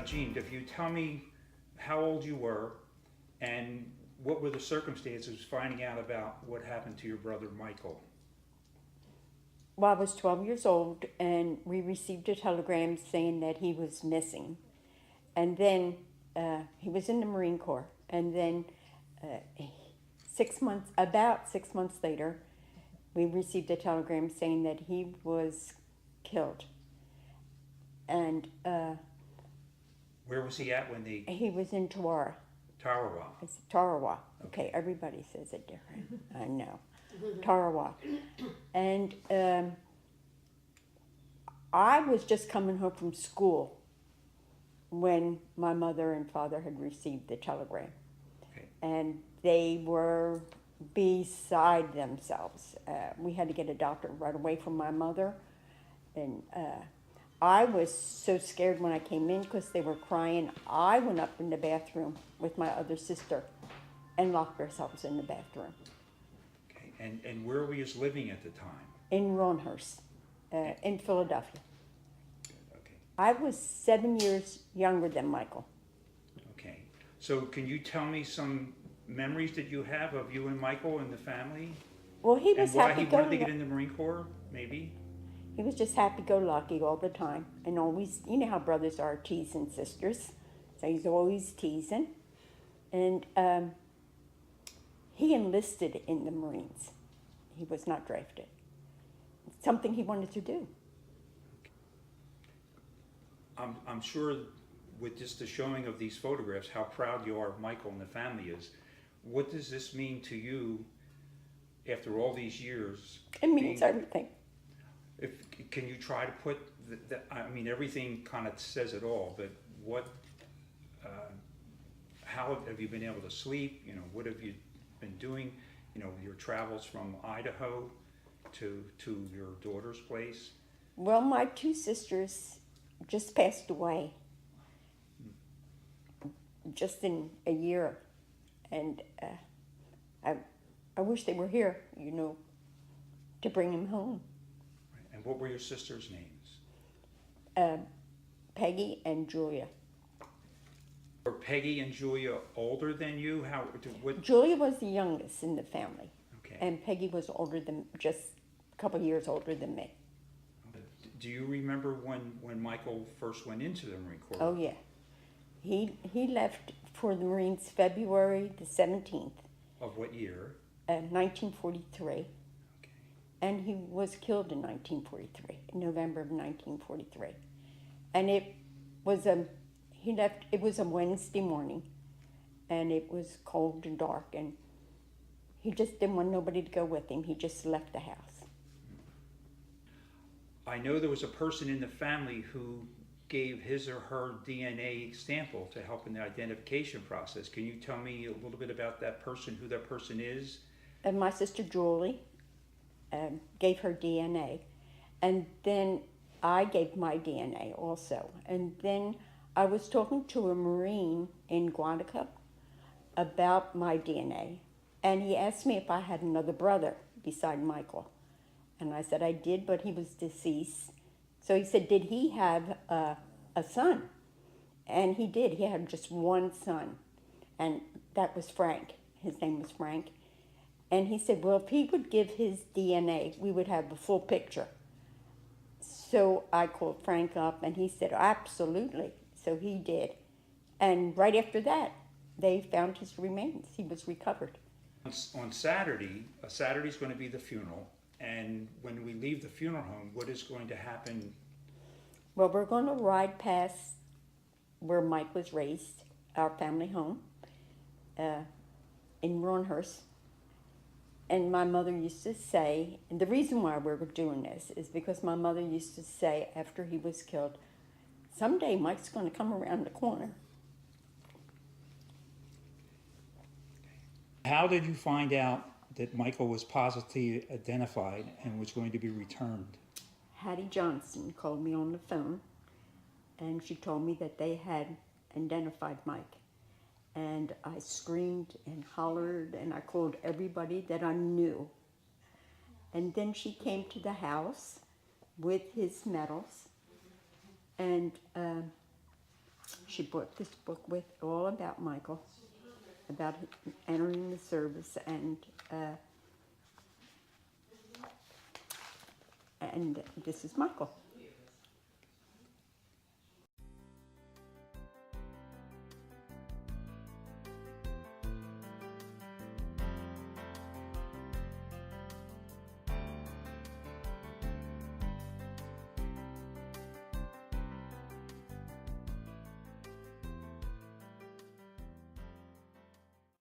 Gene, if you tell me how old you were and what were the circumstances finding out about what happened to your brother Michael? Well, I was 12 years old, and we received a telegram saying that he was missing. And then he was in the Marine Corps. And then about 6 months later, we received a telegram saying that he was killed. And Where was he at when they... he was in Tarawa. Tarawa. It's Tarawa. Okay, everybody says it different. I know. Tarawa. And I was just coming home from school when my mother and father had received the telegram. Okay. And they were beside themselves. We had to get a doctor right away from my mother. And I was so scared when I came in because they were crying. I went up in the bathroom with my other sister and locked ourselves in the bathroom. Okay. And where were you living at the time? In Ronhurst, in Philadelphia. Okay. I was 7 years younger than Michael. Okay. So can you tell me some memories that you have of you and Michael and the family? Well, he was and why he happy-go-lucky. wanted to get in the Marine Corps, maybe? He was just happy-go-lucky all the time, and always, you know how brothers are, teasing sisters. So he's always teasing. And he enlisted in the Marines. He was not drafted. It's something he wanted to do. I'm sure with just the showing of these photographs, how proud you are of Michael and the family is. What does this mean to you after all these years? It means everything. Can you try to put, I mean, everything kind of says it all, but what, how have you been able to sleep? You know, what have you been doing? You know, your travels from Idaho to your daughter's place? Well, my two sisters just passed away just in a year, and I wish they were here, you know, to bring him home. And what were your sisters' names? Peggy and Julia. Were Peggy and Julia older than you? What? Julia was the youngest in the family, Okay. and Peggy was older than, just a couple of years older than me. Do you remember when Michael first went into the Marine Corps? Oh yeah, he left for the Marines February the 17th. Of what year? 1943. Okay. And he was killed in 1943, in November of 1943. And it was he left, it was a Wednesday morning, and it was cold and dark, and he just didn't want nobody to go with him. He just left the house. I know there was a person in the family who gave his or her DNA sample to help in the identification process. Can you tell me a little bit about that person, who that person is? And my sister Julie gave her DNA, and then I gave my DNA also. And then I was talking to a Marine in Guadalupe about my DNA, and he asked me if I had another brother beside Michael. And I said I did, but he was deceased. So he said, did he have a son? And he did. He had just one son, and that was Frank. His name was Frank. And he said, well, if he would give his DNA, we would have a full picture. So I called Frank up, and he said, absolutely. So he did. And right after that, they found his remains. He was recovered. On Saturday, Saturday's going to be the funeral. And when we leave the funeral home, what is going to happen? Well, we're going to ride past where Mike was raised, our family home, in Ronhurst. And my mother used to say, and the reason why we're doing this is because my mother used to say after he was killed, someday Mike's going to come around the corner. How did you find out that Michael was positively identified and was going to be returned? Hattie Johnson called me on the phone, and she told me that they had identified Mike. And I screamed and hollered, and I called everybody that I knew. And then she came to the house with his medals, and she brought this book with all about Michael, about entering the service, and this is Michael.